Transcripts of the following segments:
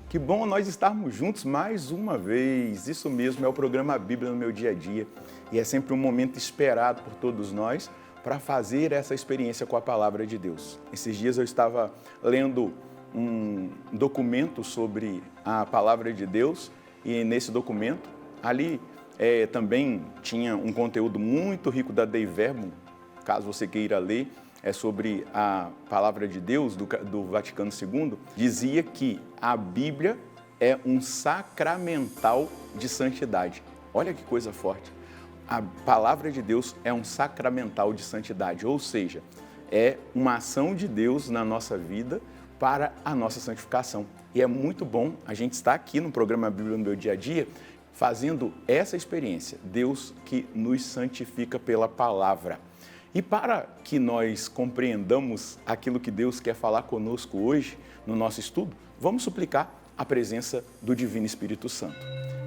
Que bom nós estarmos juntos mais uma vez. Isso mesmo, é o programa Bíblia no meu dia a dia. E é sempre um momento esperado por todos nós para fazer essa experiência com a palavra de Deus. Esses dias eu estava lendo um documento sobre a palavra de Deus e nesse documento, ali também tinha um conteúdo muito rico da Dei Verbum, caso você queira ler, é sobre a palavra de Deus do Vaticano II, dizia que a Bíblia é um sacramental de santidade. Olha que coisa forte. A palavra de Deus é um sacramental de santidade, ou seja, é uma ação de Deus na nossa vida para a nossa santificação. E é muito bom a gente estar aqui no programa Bíblia no meu dia a dia, fazendo essa experiência, Deus que nos santifica pela palavra. E para que nós compreendamos aquilo que Deus quer falar conosco hoje, no nosso estudo, vamos suplicar a presença do Divino Espírito Santo.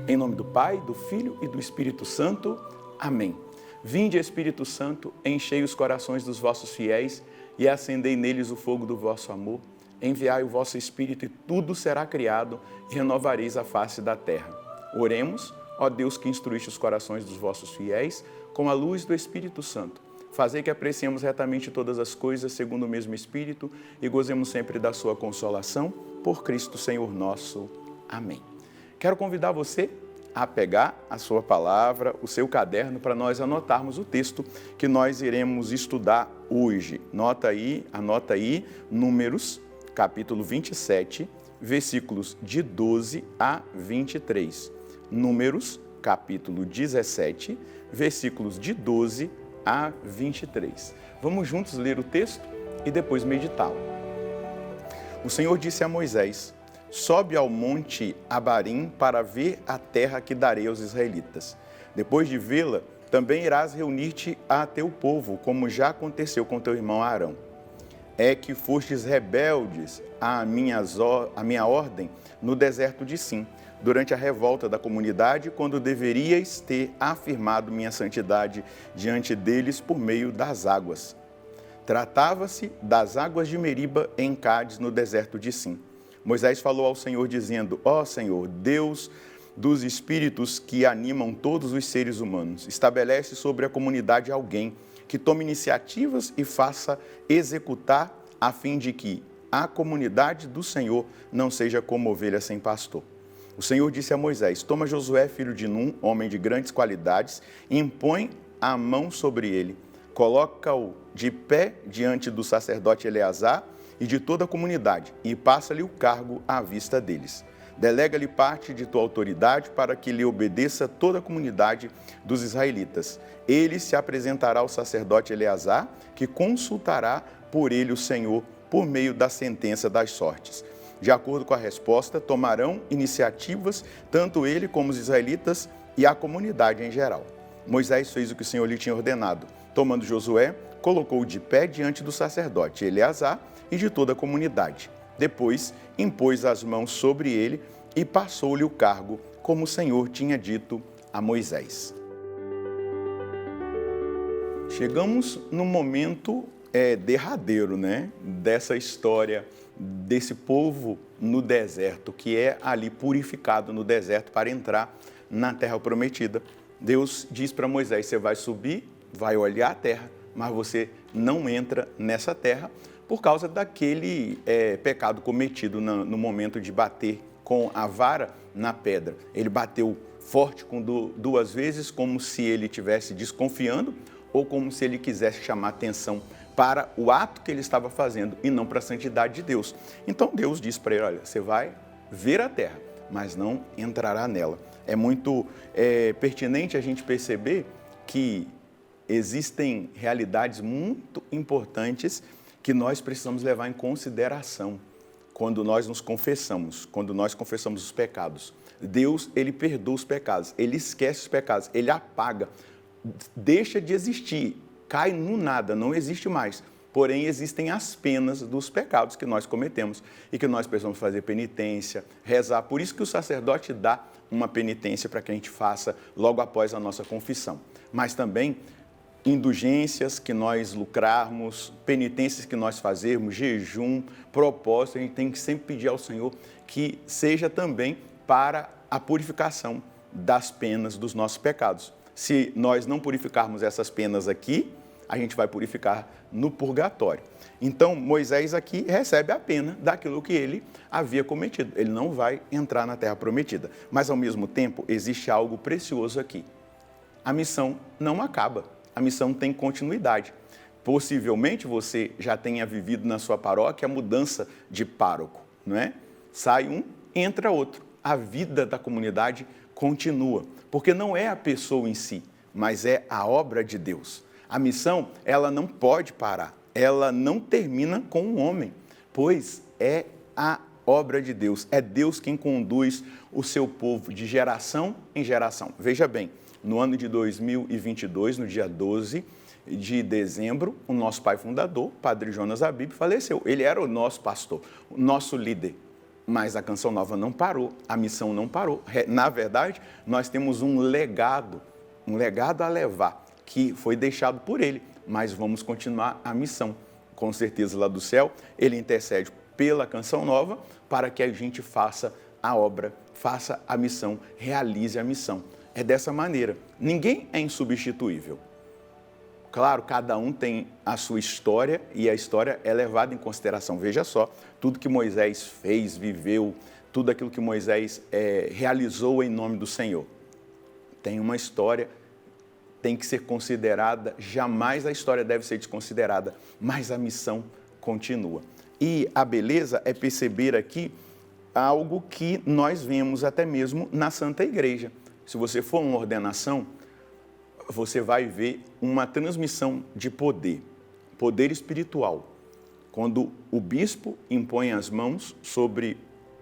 Em nome do Pai, do Filho e do Espírito Santo. Amém. Vinde, Espírito Santo, enchei os corações dos vossos fiéis e acendei neles o fogo do vosso amor. Enviai o vosso Espírito e tudo será criado e renovareis a face da terra. Oremos, ó Deus que instruíste os corações dos vossos fiéis com a luz do Espírito Santo. Fazei que apreciemos retamente todas as coisas segundo o mesmo Espírito e gozemos sempre da sua consolação, por Cristo Senhor nosso. Amém. Quero convidar você a pegar a sua palavra, o seu caderno, para nós anotarmos o texto que nós iremos estudar hoje. Anota aí, Números, capítulo 27, versículos de 12 a 23. Números, capítulo 17, versículos de 12 a 23. Vamos juntos ler o texto e depois meditá-lo. O Senhor disse a Moisés: sobe ao monte Abarim para ver a terra que darei aos israelitas. Depois de vê-la, também irás reunir-te a teu povo, como já aconteceu com teu irmão Arão. É que fostes rebeldes à minha ordem no deserto de Sim, durante a revolta da comunidade, quando deveríeis ter afirmado minha santidade diante deles por meio das águas. Tratava-se das águas de Meriba em Cádiz, no deserto de Sim. Moisés falou ao Senhor, dizendo: ó Senhor, Deus dos espíritos que animam todos os seres humanos, estabelece sobre a comunidade alguém que tome iniciativas e faça executar, a fim de que a comunidade do Senhor não seja como ovelha sem pastor. O Senhor disse a Moisés: toma Josué, filho de Num, homem de grandes qualidades, e impõe a mão sobre ele. Coloca-o de pé diante do sacerdote Eleazar e de toda a comunidade, e passa-lhe o cargo à vista deles. Delega-lhe parte de tua autoridade para que lhe obedeça toda a comunidade dos israelitas. Ele se apresentará ao sacerdote Eleazar, que consultará por ele o Senhor por meio da sentença das sortes. De acordo com a resposta, tomarão iniciativas tanto ele como os israelitas e a comunidade em geral. Moisés fez o que o Senhor lhe tinha ordenado. Tomando Josué, colocou-o de pé diante do sacerdote Eleazar e de toda a comunidade. Depois, impôs as mãos sobre ele e passou-lhe o cargo, como o Senhor tinha dito a Moisés. Chegamos no momento derradeiro, dessa história desse povo no deserto, que é ali purificado no deserto para entrar na terra prometida. Deus diz para Moisés: você vai subir, vai olhar a terra, mas você não entra nessa terra por causa daquele pecado cometido no momento de bater com a vara na pedra. Ele bateu forte duas vezes, como se ele estivesse desconfiando ou como se ele quisesse chamar atenção para o ato que ele estava fazendo e não para a santidade de Deus. Então Deus diz para ele: olha, você vai ver a terra, mas não entrará nela. É muito pertinente a gente perceber que existem realidades muito importantes que nós precisamos levar em consideração quando nós nos confessamos, quando nós confessamos os pecados. Deus, ele perdoa os pecados, ele esquece os pecados, ele apaga, deixa de existir, cai no nada, não existe mais. Porém, existem as penas dos pecados que nós cometemos e que nós precisamos fazer penitência, rezar. Por isso que o sacerdote dá uma penitência para que a gente faça logo após a nossa confissão. Mas também indulgências que nós lucrarmos, penitências que nós fazermos, jejum, propósito, a gente tem que sempre pedir ao Senhor que seja também para a purificação das penas dos nossos pecados. Se nós não purificarmos essas penas aqui, a gente vai purificar no purgatório. Então, Moisés aqui recebe a pena daquilo que ele havia cometido. Ele não vai entrar na terra prometida. Mas, ao mesmo tempo, existe algo precioso aqui. A missão não acaba. A missão tem continuidade. Possivelmente você já tenha vivido na sua paróquia a mudança de pároco, não é? Sai um, entra outro. A vida da comunidade continua, porque não é a pessoa em si, mas é a obra de Deus. A missão, ela não pode parar, ela não termina com o homem, pois é a obra de Deus. É Deus quem conduz o seu povo de geração em geração. Veja bem, no ano de 2022, no dia 12 de dezembro, o nosso pai fundador, Padre Jonas Abib, faleceu. Ele era o nosso pastor, o nosso líder. Mas a Canção Nova não parou, a missão não parou. Na verdade, nós temos um legado a levar, que foi deixado por ele, mas vamos continuar a missão. Com certeza, lá do céu, ele intercede pela Canção Nova para que a gente faça a obra, faça a missão, realize a missão. É dessa maneira. Ninguém é insubstituível. Claro, cada um tem a sua história e a história é levada em consideração. Veja só, tudo que Moisés fez, viveu, tudo aquilo que Moisés realizou em nome do Senhor. Tem uma história, tem que ser considerada, jamais a história deve ser desconsiderada, mas a missão continua. E a beleza é perceber aqui algo que nós vemos até mesmo na Santa Igreja. Se você for uma ordenação, você vai ver uma transmissão de poder, poder espiritual. Quando o bispo impõe as mãos sobre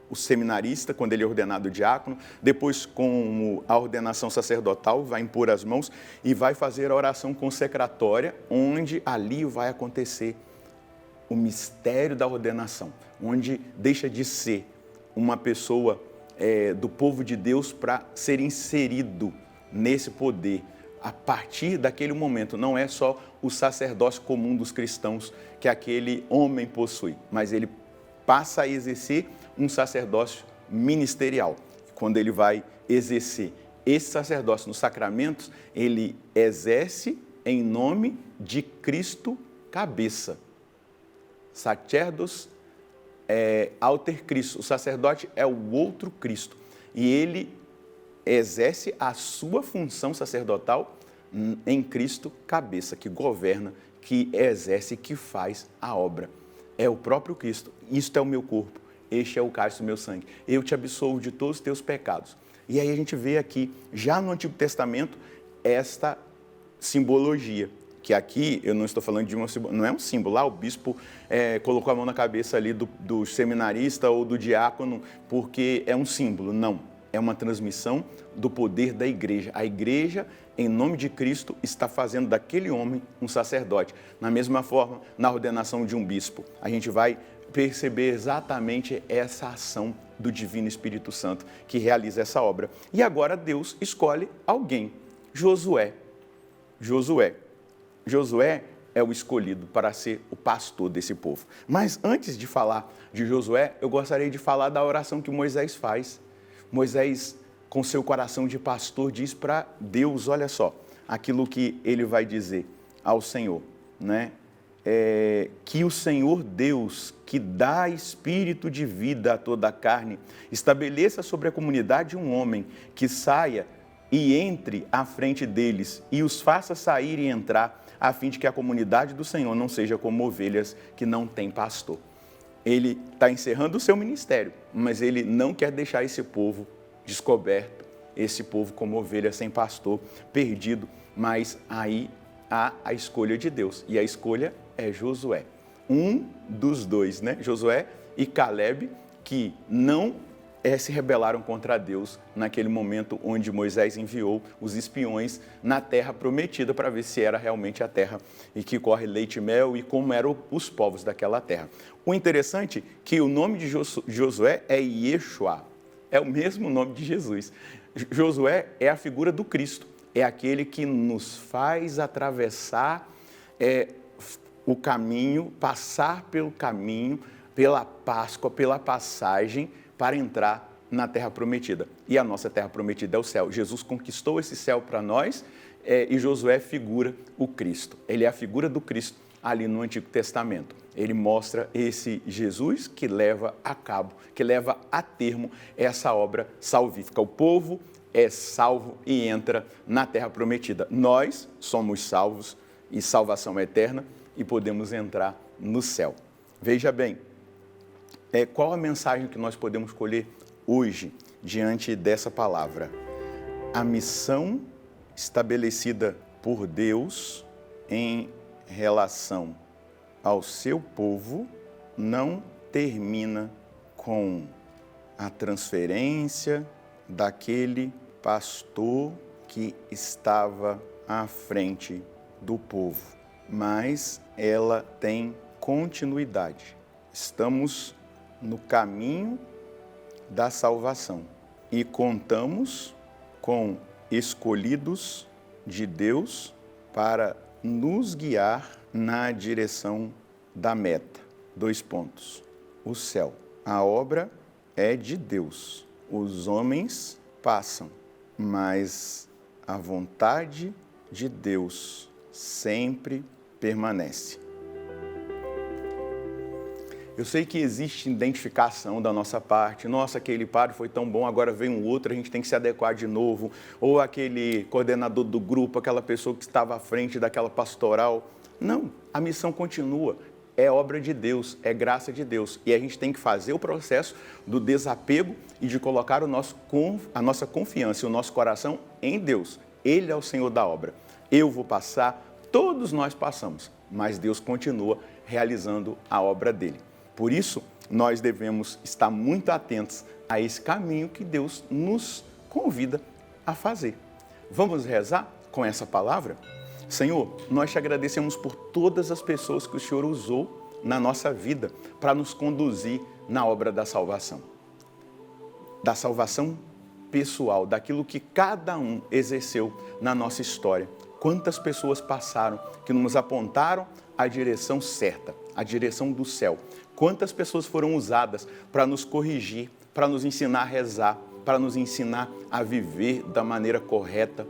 o seminarista, quando ele é ordenado diácono, depois com a ordenação sacerdotal, vai impor as mãos e vai fazer a oração consecratória, onde ali vai acontecer o mistério da ordenação, onde deixa de ser uma pessoa do povo de Deus para ser inserido nesse poder. A partir daquele momento, não é só o sacerdócio comum dos cristãos que aquele homem possui, mas ele passa a exercer um sacerdócio ministerial. Quando ele vai exercer esse sacerdócio nos sacramentos, ele exerce em nome de Cristo cabeça. Sacerdos alter Cristo, o sacerdote é o outro Cristo, e ele exerce a sua função sacerdotal em Cristo cabeça, que governa, que exerce, que faz a obra. É o próprio Cristo. Isto é o meu corpo, este é o cálice do meu sangue. Eu te absolvo de todos os teus pecados. E aí a gente vê aqui, já no Antigo Testamento, esta simbologia, que aqui eu não estou falando de não é um símbolo. Lá o bispo colocou a mão na cabeça ali do seminarista ou do diácono porque é um símbolo. Não. É uma transmissão do poder da igreja. A igreja, em nome de Cristo, está fazendo daquele homem um sacerdote. Na mesma forma, na ordenação de um bispo, a gente vai perceber exatamente essa ação do Divino Espírito Santo que realiza essa obra. E agora Deus escolhe alguém, Josué. Josué é o escolhido para ser o pastor desse povo. Mas antes de falar de Josué, eu gostaria de falar da oração que Moisés faz. Moisés, com seu coração de pastor, diz para Deus, olha só, aquilo que ele vai dizer ao Senhor, né? Que o Senhor Deus, que dá espírito de vida a toda a carne, estabeleça sobre a comunidade um homem que saia e entre à frente deles e os faça sair e entrar, a fim de que a comunidade do Senhor não seja como ovelhas que não têm pastor. Ele está encerrando o seu ministério, mas ele não quer deixar esse povo descoberto, esse povo como ovelha sem pastor, perdido. Mas aí há a escolha de Deus, e a escolha é Josué. Um dos dois, né? Josué e Caleb, que não se rebelaram contra Deus naquele momento onde Moisés enviou os espiões na terra prometida para ver se era realmente a terra e que corre leite e mel e como eram os povos daquela terra. O interessante é que o nome de Josué é Yeshua, é o mesmo nome de Jesus. Josué é a figura do Cristo. é aquele que nos faz atravessar o caminho, passar pelo caminho, pela Páscoa, pela passagem, para entrar na Terra Prometida. E a nossa Terra Prometida é o céu. Jesus conquistou esse céu para nós e Josué figura o Cristo. Ele é a figura do Cristo ali no Antigo Testamento. Ele mostra esse Jesus que leva a cabo, que leva a termo essa obra salvífica. O povo é salvo e entra na Terra Prometida. Nós somos salvos e salvação eterna e podemos entrar no céu. Veja bem, qual a mensagem que nós podemos colher hoje diante dessa palavra? A missão estabelecida por Deus em relação ao seu povo não termina com a transferência daquele pastor que estava à frente do povo, mas ela tem continuidade. Estamos no caminho da salvação e contamos com escolhidos de Deus para nos guiar na direção da meta. 2 pontos. O céu. A obra é de Deus. Os homens passam, mas a vontade de Deus sempre permanece. Eu sei que existe identificação da nossa parte. Nossa, aquele padre foi tão bom, agora vem um outro, a gente tem que se adequar de novo. Ou aquele coordenador do grupo, aquela pessoa que estava à frente daquela pastoral. Não, a missão continua. É obra de Deus, é graça de Deus. E a gente tem que fazer o processo do desapego e de colocar a nossa confiança e o nosso coração em Deus. Ele é o Senhor da obra. Eu vou passar, todos nós passamos, mas Deus continua realizando a obra dele. Por isso, nós devemos estar muito atentos a esse caminho que Deus nos convida a fazer. Vamos rezar com essa palavra? Senhor, nós te agradecemos por todas as pessoas que o Senhor usou na nossa vida para nos conduzir na obra da salvação pessoal, daquilo que cada um exerceu na nossa história. Quantas pessoas passaram que nos apontaram a direção certa, a direção do céu. Quantas pessoas foram usadas para nos corrigir, para nos ensinar a rezar, para nos ensinar a viver da maneira correta.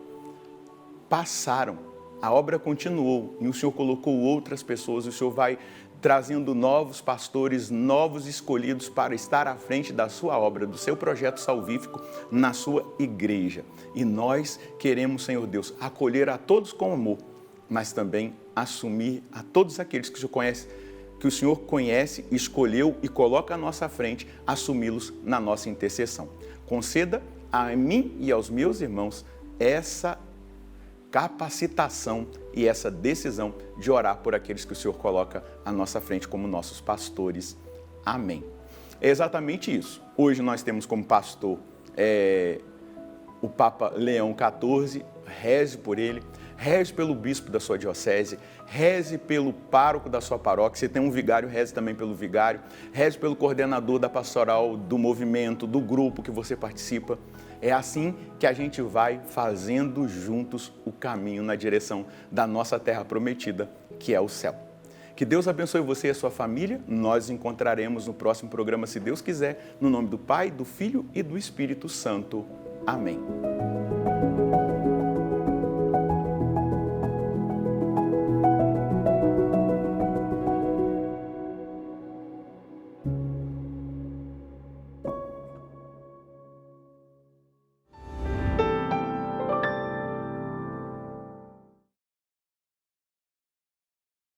Passaram, a obra continuou e o Senhor colocou outras pessoas, o Senhor vai trazendo novos pastores, novos escolhidos para estar à frente da sua obra, do seu projeto salvífico na sua igreja. E nós queremos, Senhor Deus, acolher a todos com amor, mas também assumir a todos aqueles que o Senhor conhece, escolheu e coloca à nossa frente, assumi-los na nossa intercessão. Conceda a mim e aos meus irmãos essa capacitação e essa decisão de orar por aqueles que o Senhor coloca à nossa frente como nossos pastores. Amém. É exatamente isso. Hoje nós temos como pastor o Papa Leão XIV, reze por ele, reze pelo bispo da sua diocese, reze pelo pároco da sua paróquia, se tem um vigário, reze também pelo vigário, reze pelo coordenador da pastoral, do movimento, do grupo que você participa. É assim que a gente vai fazendo juntos o caminho na direção da nossa terra prometida, que é o céu. Que Deus abençoe você e a sua família. Nós nos encontraremos no próximo programa, se Deus quiser, no nome do Pai, do Filho e do Espírito Santo. Amém.